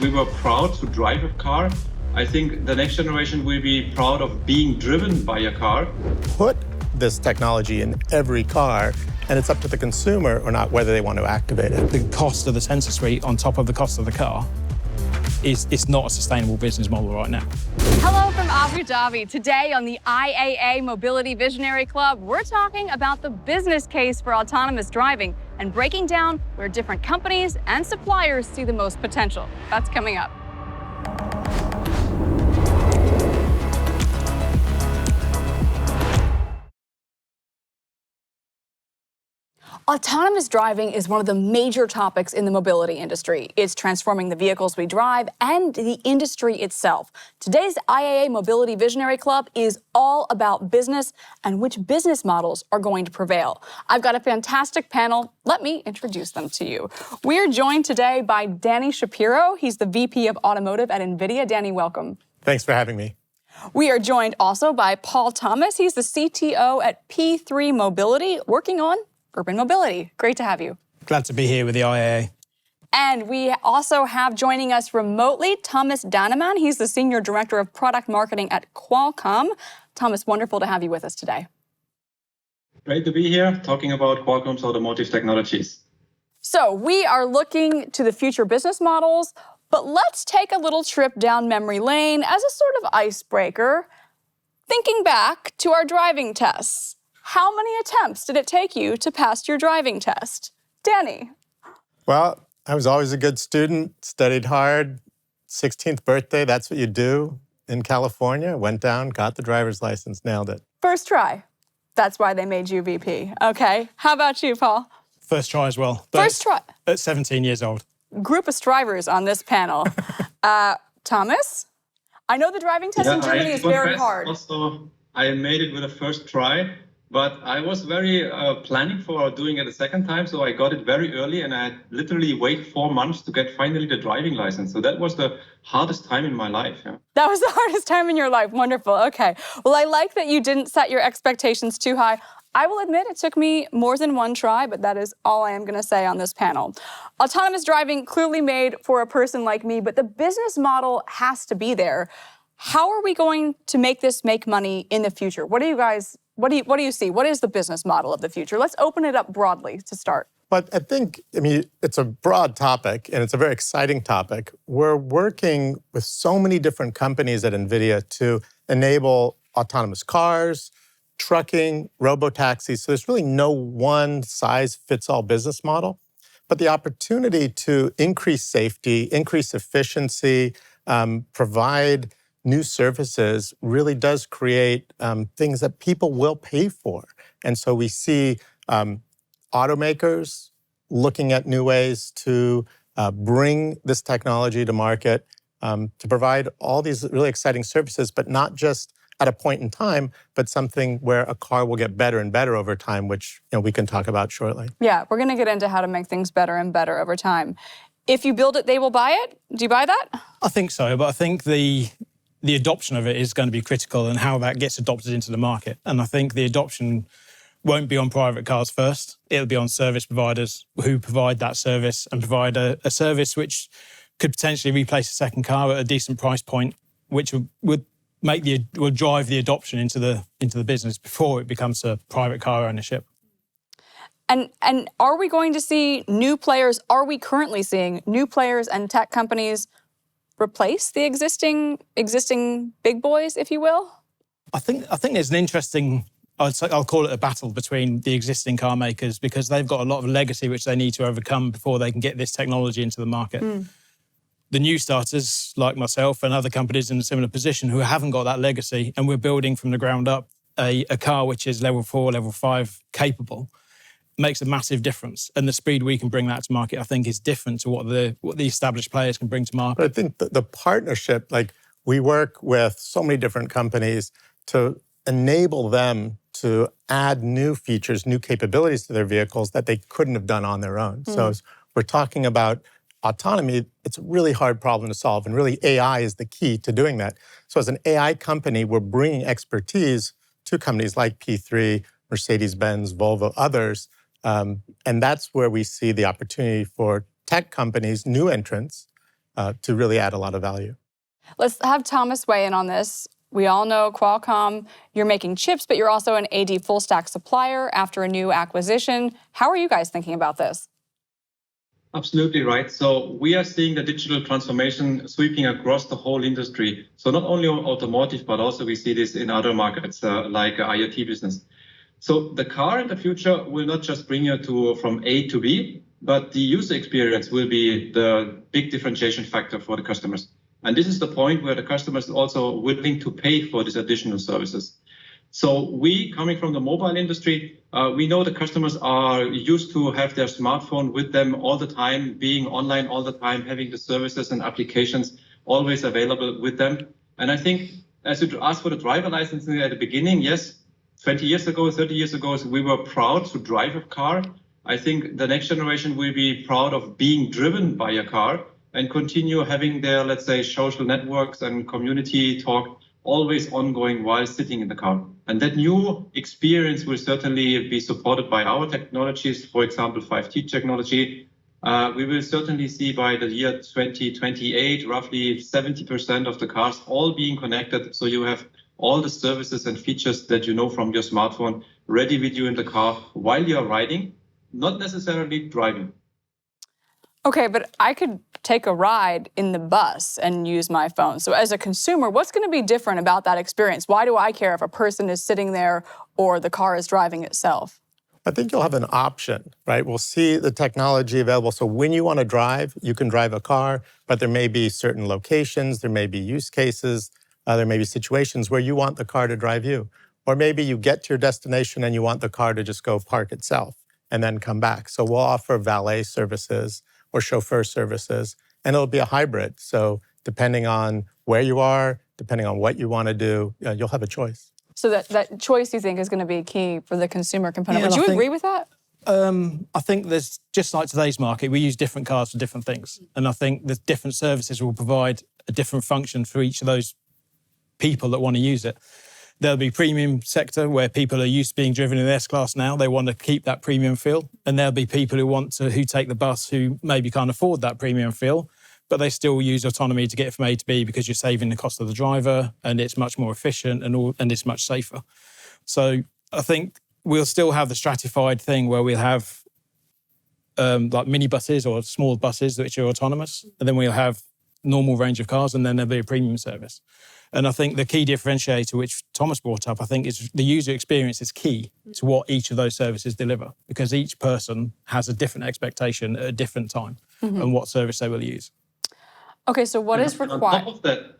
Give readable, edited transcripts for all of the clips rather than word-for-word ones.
we were proud to drive a car. I think the next generation will be proud of being driven by a car. Put this technology in every car, and it's up to the consumer or not whether they want to activate it. The cost of the sensor suite on top of the cost of the car it's not a sustainable business model right now. Hello from Abu Dhabi. Today on the IAA Mobility Visionary Club, we're talking about the business case for autonomous driving and breaking down where different companies and suppliers see the most potential. That's coming up. Autonomous driving is one of the major topics in the mobility industry. It's transforming the vehicles we drive and the industry itself. Today's IAA Mobility Visionary Club is all about business and which business models are going to prevail. I've got a fantastic panel. Let me introduce them to you. We're joined today by Danny Shapiro. He's the VP of Automotive at NVIDIA. Danny, welcome. Thanks for having me. We are joined also by Paul Thomas. He's the CTO at P3 Mobility, working on urban mobility. Great to have you. Glad to be here with the IAA. And we also have joining us remotely Thomas Danneman. He's the Senior Director of Product Marketing at Qualcomm. Thomas, wonderful to have you with us today. Great to be here talking about Qualcomm's automotive technologies. So we are looking to the future business models, but let's take a little trip down memory lane as a sort of icebreaker, thinking back to our driving tests. How many attempts did it take you to pass your driving test? Danny? Well, I was always a good student, studied hard. 16th birthday, that's what you do in California. Went down, got the driver's license, nailed it. First try. That's why they made you VP. Okay. How about you, Paul? First try as well. First try. At 17 years old. Group of strivers on this panel. Thomas? I know the driving test in Germany is very hard. Also, I made it with a first try. But I was very planning for doing it a second time, so I got it very early, and I had literally wait 4 months to get finally the driving license. So that was the hardest time in my life. Yeah. That was the hardest time in your life. Wonderful. Okay. Well, I like that you didn't set your expectations too high. I will admit it took me more than one try, but that is all I am going to say on this panel. Autonomous driving clearly made for a person like me, but the business model has to be there. How are we going to make this make money in the future? What do you see? What is the business model of the future? Let's open it up broadly to start. But I think, it's a broad topic, and it's a very exciting topic. We're working with so many different companies at NVIDIA to enable autonomous cars, trucking, robo-taxis. So there's really no one-size-fits-all business model. But the opportunity to increase safety, increase efficiency, provide new services really does create things that people will pay for. And so we see automakers looking at new ways to bring this technology to market, to provide all these really exciting services, but not just at a point in time, but something where a car will get better and better over time, which we can talk about shortly. Yeah, we're going to get into how to make things better and better over time. If you build it, they will buy it. Do you buy that? I think so, but I think the adoption of it is going to be critical and how that gets adopted into the market. And I think the adoption won't be on private cars first. It'll be on service providers who provide that service and provide a service which could potentially replace a second car at a decent price point, which would drive the adoption into the business before it becomes a private car ownership. And are we going to see new players? Are we currently seeing new players and tech companies replace the existing big boys, if you will? I think there's an interesting, I'll call it a battle between the existing car makers, because they've got a lot of legacy which they need to overcome before they can get this technology into the market. The new starters, like myself and other companies in a similar position who haven't got that legacy, and we're building from the ground up a car which is level 4, level 5 capable, makes a massive difference. And the speed we can bring that to market, I think, is different to what the established players can bring to market. But I think the partnership, we work with so many different companies to enable them to add new features, new capabilities to their vehicles that they couldn't have done on their own. So as we're talking about autonomy, it's a really hard problem to solve. And really, AI is the key to doing that. So as an AI company, we're bringing expertise to companies like P3, Mercedes-Benz, Volvo, others. And that's where we see the opportunity for tech companies, new entrants, to really add a lot of value. Let's have Thomas weigh in on this. We all know Qualcomm, you're making chips, but you're also an AD full stack supplier after a new acquisition. How are you guys thinking about this? Absolutely right. So we are seeing the digital transformation sweeping across the whole industry. So not only automotive, but also we see this in other markets like IoT business. So the car in the future will not just bring you from A to B, but the user experience will be the big differentiation factor for the customers. And this is the point where the customers are also willing to pay for these additional services. So we, coming from the mobile industry, we know the customers are used to have their smartphone with them all the time, being online all the time, having the services and applications always available with them. And I think, as you asked for the driver licensing at the beginning, yes, 20 years ago, 30 years ago, we were proud to drive a car. I think the next generation will be proud of being driven by a car and continue having their, let's say, social networks and community talk always ongoing while sitting in the car. And that new experience will certainly be supported by our technologies, for example, 5G technology. We will certainly see by the year 2028, roughly 70% of the cars all being connected. So you have all the services and features that you know from your smartphone ready with you in the car while you're riding, not necessarily driving. Okay, but I could take a ride in the bus and use my phone. So as a consumer, what's going to be different about that experience? Why do I care if a person is sitting there or the car is driving itself? I think you'll have an option, right? We'll see the technology available. So when you want to drive, you can drive a car, but there may be certain locations, there may be use cases, there may be situations where you want the car to drive you. Or maybe you get to your destination and you want the car to just go park itself and then come back. So we'll offer valet services or chauffeur services, and it'll be a hybrid. So depending on where you are, depending on what you want to do, you'll have a choice. So that choice, you think, is going to be key for the consumer component. Would you agree with that? I think there's, just like today's market, we use different cars for different things. And I think the different services will provide a different function for each of those people that want to use it. There'll be premium sector where people are used to being driven in S-Class now. They want to keep that premium feel. And there'll be people who take the bus who maybe can't afford that premium feel, but they still use autonomy to get from A to B because you're saving the cost of the driver and it's much more efficient and it's much safer. So I think we'll still have the stratified thing where we'll have like minibuses or small buses which are autonomous, and then we'll have normal range of cars, and then there'll be a premium service. And I think the key differentiator, which Thomas brought up, I think is the user experience is key to what each of those services deliver, because each person has a different expectation at a different time and what service they will use. Okay, so what is required? On top of that,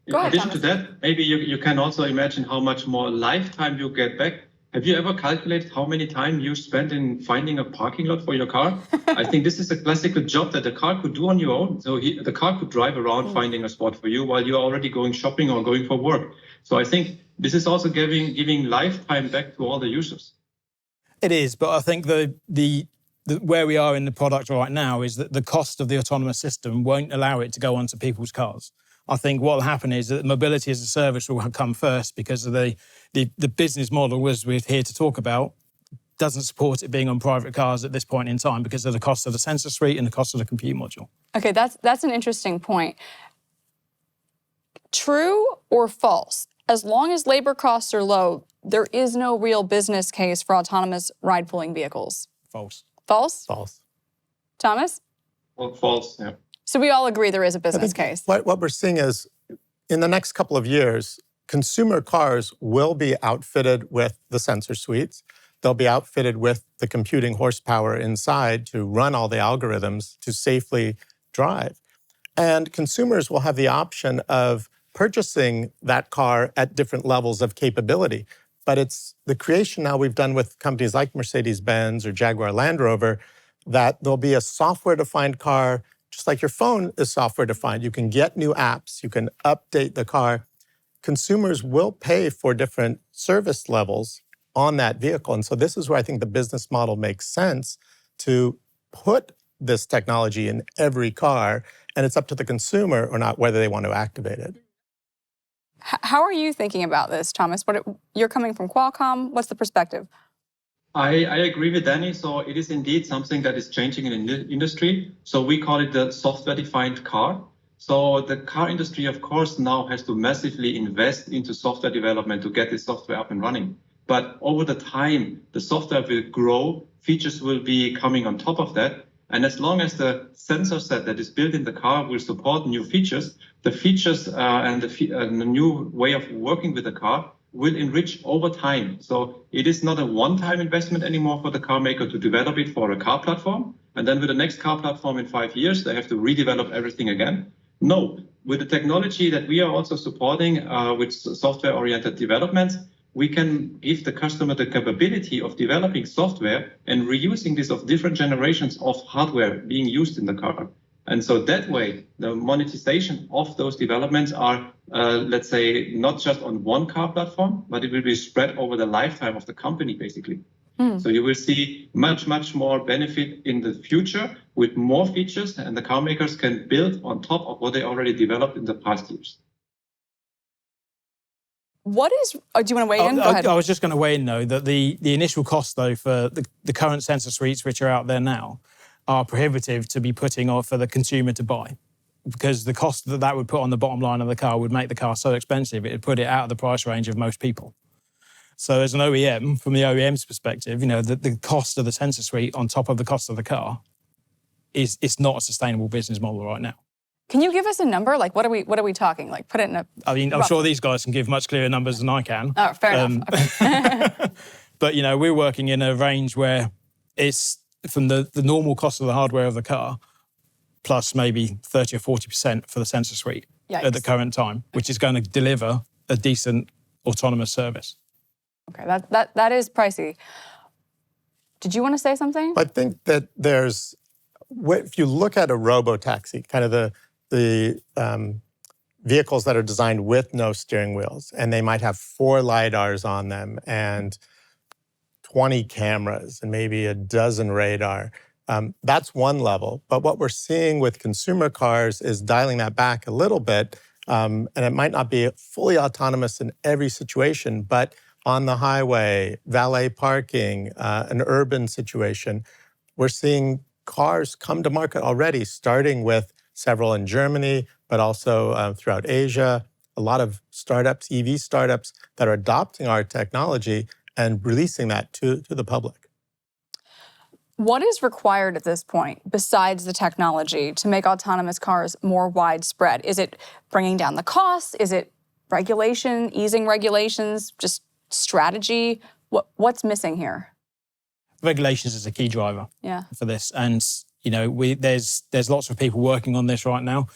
in addition to that, maybe you can also imagine how much more lifetime you get back. Have you ever calculated how many time you spend in finding a parking lot for your car? I think this is a classical job that the car could do on your own. So the car could drive around finding a spot for you while you're already going shopping or going for work. So I think this is also giving lifetime back to all the users. It is, but I think the where we are in the product right now is that the cost of the autonomous system won't allow it to go onto people's cars. I think what will happen is that mobility as a service will come first because of the business model, as we're here to talk about, doesn't support it being on private cars at this point in time because of the cost of the sensor suite and the cost of the compute module. Okay, that's an interesting point. True or false? As long as labor costs are low, there is no real business case for autonomous ride-pooling vehicles. False. False? False. Thomas? Well, false, yeah. So we all agree there is a business case. What we're seeing is, in the next couple of years, consumer cars will be outfitted with the sensor suites. They'll be outfitted with the computing horsepower inside to run all the algorithms to safely drive. And consumers will have the option of purchasing that car at different levels of capability. But it's the creation now we've done with companies like Mercedes-Benz or Jaguar Land Rover, that there'll be a software-defined car. Just like your phone is software-defined, you can get new apps, you can update the car. Consumers will pay for different service levels on that vehicle. And so this is where I think the business model makes sense to put this technology in every car, and it's up to the consumer or not whether they want to activate it. How are you thinking about this, Thomas? You're coming from Qualcomm. What's the perspective? I agree with Danny. So it is indeed something that is changing in the industry. So we call it the software-defined car. So the car industry, of course, now has to massively invest into software development to get this software up and running. But over the time, the software will grow, features will be coming on top of that. And as long as the sensor set that is built in the car will support new features, the features and the new way of working with the car will enrich over time. So it is not a one-time investment anymore for the car maker to develop it for a car platform. And then with the next car platform in 5 years, they have to redevelop everything again. No, with the technology that we are also supporting with software-oriented developments, we can give the customer the capability of developing software and reusing this of different generations of hardware being used in the car. And so that way, the monetization of those developments are, let's say, not just on one car platform, but it will be spread over the lifetime of the company, basically. So you will see much, much more benefit in the future with more features, and the car makers can build on top of what they already developed in the past years. What is, do you want to weigh in? Go ahead. I was just going to weigh in, though, that the initial cost, though, for the current sensor suites which are out there now are prohibitive to be putting on for the consumer to buy, because the cost that would put on the bottom line of the car would make the car so expensive, it would put it out of the price range of most people. So as an OEM, from the OEM's perspective, you know, the cost of the sensor suite on top of the cost of the car it's not a sustainable business model right now. Can you give us a number? Like, what are we talking? Like, put it in a... I mean, I'm sure these guys can give much clearer numbers than I can. Oh, fair enough. Okay. But, you know, we're working in a range where it's from the normal cost of the hardware of the car plus maybe 30 or 40% for the sensor suite at the current time, which is going to deliver a decent autonomous service. Okay, that is pricey. Did you want to say something? I think that there's, if you look at a robo-taxi, kind of the vehicles that are designed with no steering wheels, and they might have 4 LiDARs on them and 20 cameras and maybe a dozen radar. That's one level. But what we're seeing with consumer cars is dialing that back a little bit. And it might not be fully autonomous in every situation, but on the highway, valet parking, an urban situation, we're seeing cars come to market already, starting with several in Germany, but also throughout Asia. A lot of startups, EV startups, that are adopting our technology and releasing that to the public. What is required at this point, besides the technology, to make autonomous cars more widespread? Is it bringing down the costs? Is it regulation, easing regulations, just strategy? What's missing here? Regulations is a key driver for this. And, you know, there's lots of people working on this right now.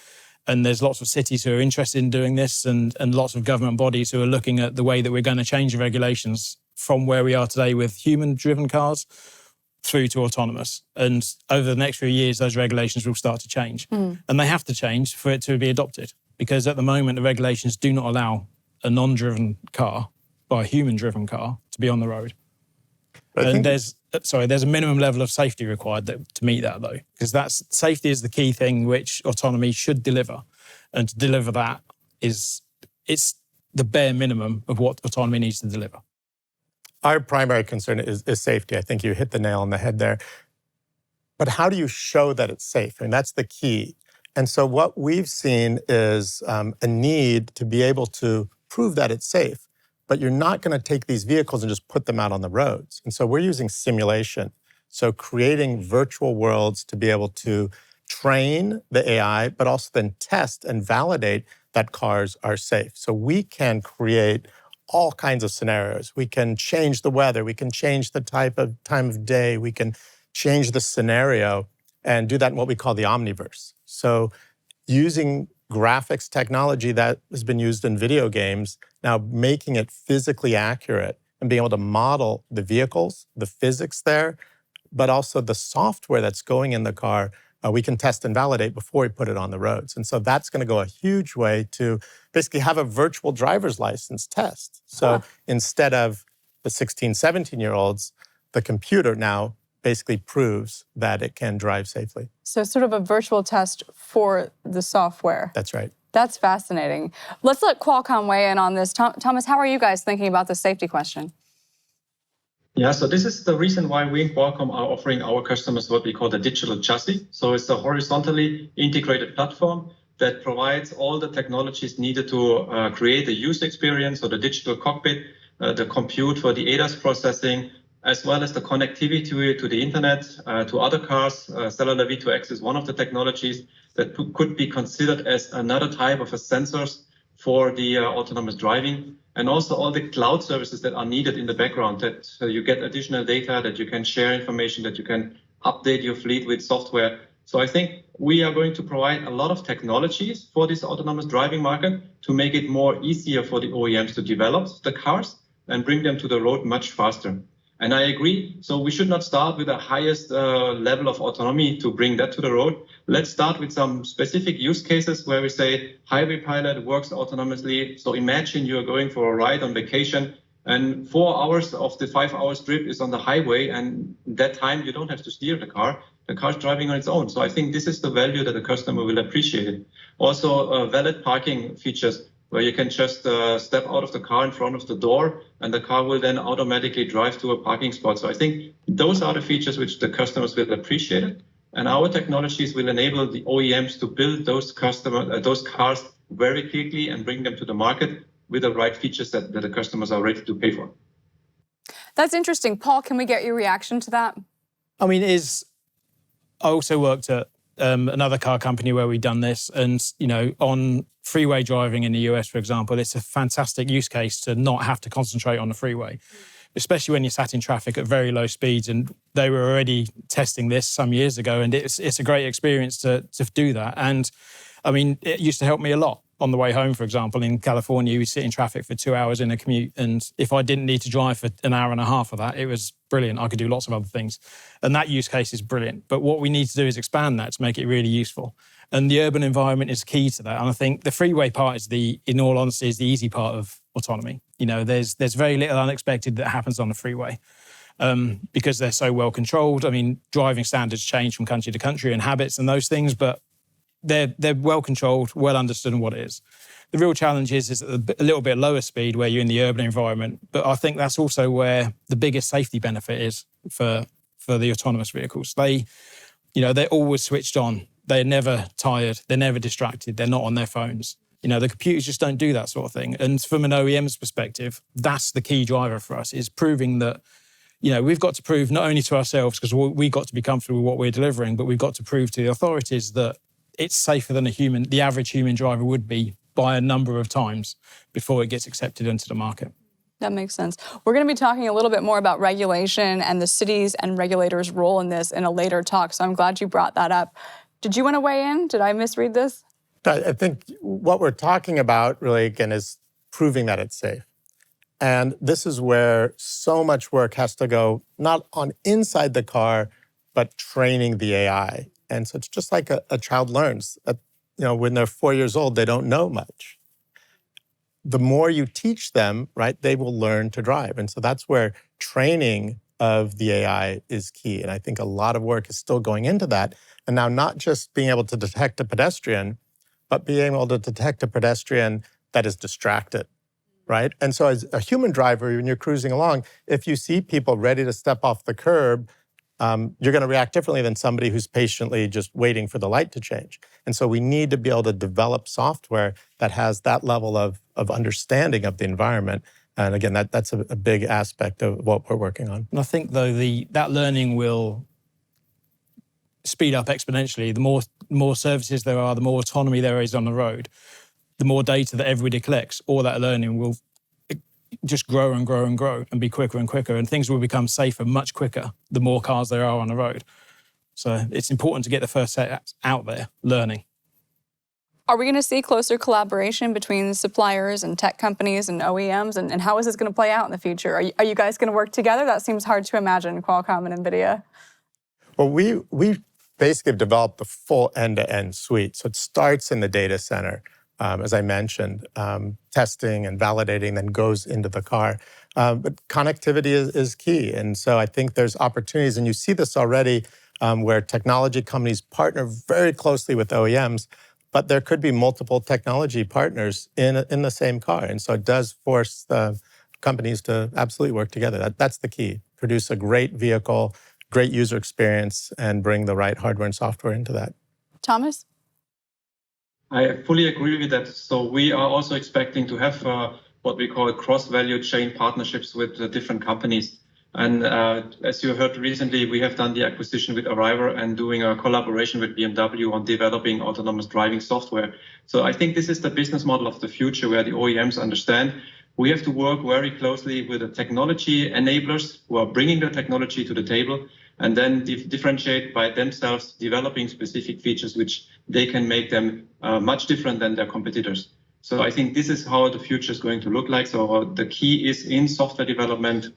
And there's lots of cities who are interested in doing this and lots of government bodies who are looking at the way that we're going to change the regulations from where we are today with human-driven cars through to autonomous. And over the next few years, those regulations will start to change. And they have to change for it to be adopted. Because at the moment, the regulations do not allow a non-driven car by a human-driven car to be on the road. And there's a minimum level of safety required to meet that, though, because safety is the key thing which autonomy should deliver. And to deliver that it's the bare minimum of what autonomy needs to deliver. Our primary concern is safety. I think you hit the nail on the head there. But how do you show that it's safe? I mean, that's the key. And so what we've seen is a need to be able to prove that it's safe. But you're not going to take these vehicles and just put them out on the roads. And so we're using simulation. So creating virtual worlds to be able to train the AI, but also then test and validate that cars are safe. So we can create all kinds of scenarios. We can change the weather. We can change the time of day. We can change the scenario and do that in what we call the omniverse. So using graphics technology that has been used in video games, now making it physically accurate and being able to model the vehicles, the physics there, but also the software that's going in the car, we can test and validate before we put it on the roads. And so that's going to go a huge way to basically have a virtual driver's license test. So instead of the 16, 17-year-olds, the computer now basically proves that it can drive safely. So sort of a virtual test for the software. That's right. That's fascinating. Let's let Qualcomm weigh in on this. Thomas, how are you guys thinking about the safety question? Yeah, so this is the reason why we in Qualcomm are offering our customers what we call the digital chassis. So it's a horizontally integrated platform that provides all the technologies needed to create a user experience, so the digital cockpit, the compute for the ADAS processing, as well as the connectivity to the internet, to other cars. Cellular V2X is one of the technologies that could be considered as another type of a sensors for the autonomous driving, and also all the cloud services that are needed in the background, that you get additional data, that you can share information, that you can update your fleet with software. So I think we are going to provide a lot of technologies for this autonomous driving market to make it more easier for the OEMs to develop the cars and bring them to the road much faster. And I agree. So we should not start with the highest level of autonomy to bring that to the road. Let's start with some specific use cases where we say highway pilot works autonomously. So imagine you're going for a ride on vacation and 4 hours of the 5 hours trip is on the highway. And that time you don't have to steer the car. The car's driving on its own. So I think this is the value that the customer will appreciate it. Also, valid parking features, where you can just step out of the car in front of the door and the car will then automatically drive to a parking spot. So I think those are the features which the customers will appreciate it. And our technologies will enable the OEMs to build those cars very quickly and bring them to the market with the right features that the customers are ready to pay for. That's interesting. Paul, can we get your reaction to that? I mean, I also worked at another car company where we've done this, and on freeway driving in the US, for example, it's a fantastic use case to not have to concentrate on the freeway, especially when you're sat in traffic at very low speeds. And they were already testing this some years ago, and it's a great experience to do that. And I mean, it used to help me a lot. On the way home, for example, in California, we sit in traffic for 2 hours in a commute. And if I didn't need to drive for an hour and a half of that, it was brilliant. I could do lots of other things. And that use case is brilliant. But what we need to do is expand that to make it really useful. And the urban environment is key to that. And I think the freeway part in all honesty, is the easy part of autonomy. There's very little unexpected that happens on the freeway because they're so well controlled. I mean, driving standards change from country to country and habits and those things, but they're well controlled, well understood in what it is. The real challenge is at a little bit lower speed where you're in the urban environment. But I think that's also where the biggest safety benefit is for the autonomous vehicles. They're always switched on. They're never tired. They're never distracted. They're not on their phones. The computers just don't do that sort of thing. And from an OEM's perspective, that's the key driver for us, is proving that, we've got to prove not only to ourselves, because we've got to be comfortable with what we're delivering, but we've got to prove to the authorities that it's safer than the average human driver would be by a number of times before it gets accepted into the market. That makes sense. We're going to be talking a little bit more about regulation and the cities and regulators' role in this in a later talk, so I'm glad you brought that up. Did you want to weigh in? Did I misread this? I think what we're talking about really, again, is proving that it's safe. And this is where so much work has to go, not on inside the car, but training the AI. And so it's just like a child learns. When they're 4 years old, they don't know much. The more you teach them, right, they will learn to drive. And so that's where training of the AI is key. And I think a lot of work is still going into that. And now not just being able to detect a pedestrian, but being able to detect a pedestrian that is distracted, right? And so as a human driver, when you're cruising along, if you see people ready to step off the curb, you're going to react differently than somebody who's patiently just waiting for the light to change. And so we need to be able to develop software that has that level of understanding of the environment. And again, that's a big aspect of what we're working on. And I think, though, that learning will speed up exponentially. The more services there are, the more autonomy there is on the road, the more data that everybody collects, all that learning will just grow and grow and grow and be quicker and quicker, and things will become safer much quicker the more cars there are on the road. So it's important to get the first set out there learning. Are we going to see closer collaboration between suppliers and tech companies and OEMs? And how is this going to play out in the future? Are you guys going to work together? That seems hard to imagine, Qualcomm and NVIDIA. Well, we basically have developed the full end-to-end suite. So it starts in the data center, as I mentioned, testing and validating, then goes into the car. But connectivity is key. And so I think there's opportunities, and you see this already, where technology companies partner very closely with OEMs, but there could be multiple technology partners in the same car. And so it does force the companies to absolutely work together. That's the key. Produce a great vehicle, great user experience, and bring the right hardware and software into that. Thomas? I fully agree with that. So we are also expecting to have what we call cross-value chain partnerships with different companies. And as you heard recently, we have done the acquisition with Arriver and doing a collaboration with BMW on developing autonomous driving software. So I think this is the business model of the future, where the OEMs understand we have to work very closely with the technology enablers who are bringing the technology to the table, and then differentiate by themselves, developing specific features which they can make them much different than their competitors. So I think this is how the future is going to look like. So the key is in software development.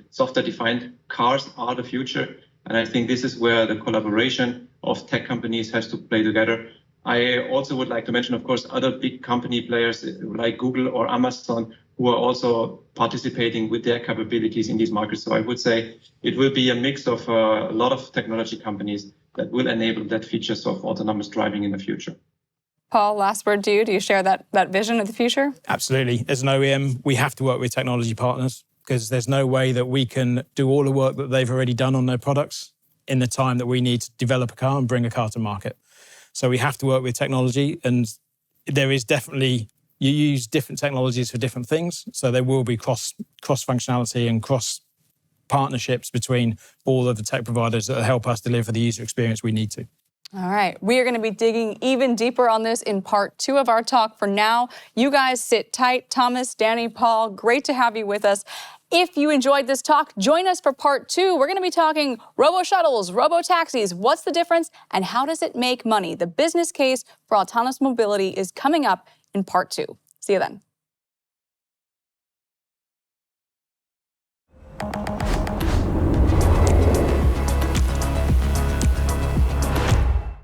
Software-defined cars are the future. And I think this is where the collaboration of tech companies has to play together. I also would like to mention, of course, other big company players like Google or Amazon, who are also participating with their capabilities in these markets. So I would say it will be a mix of a lot of technology companies that will enable that features of autonomous driving in the future. Paul, last word to you. Do you share that vision of the future? Absolutely. As an OEM, we have to work with technology partners, because there's no way that we can do all the work that they've already done on their products in the time that we need to develop a car and bring a car to market. So we have to work with technology, and there is definitely, you use different technologies for different things. So there will be cross functionality and cross partnerships between all of the tech providers that help us deliver the user experience we need to. All right, we are going to be digging even deeper on this in part 2 of our talk. For now, you guys sit tight. Thomas, Danny, Paul, great to have you with us. If you enjoyed this talk, join us for part 2. We're going to be talking robo-shuttles, robo-taxis. What's the difference and how does it make money? The business case for autonomous mobility is coming up in part 2. See you then.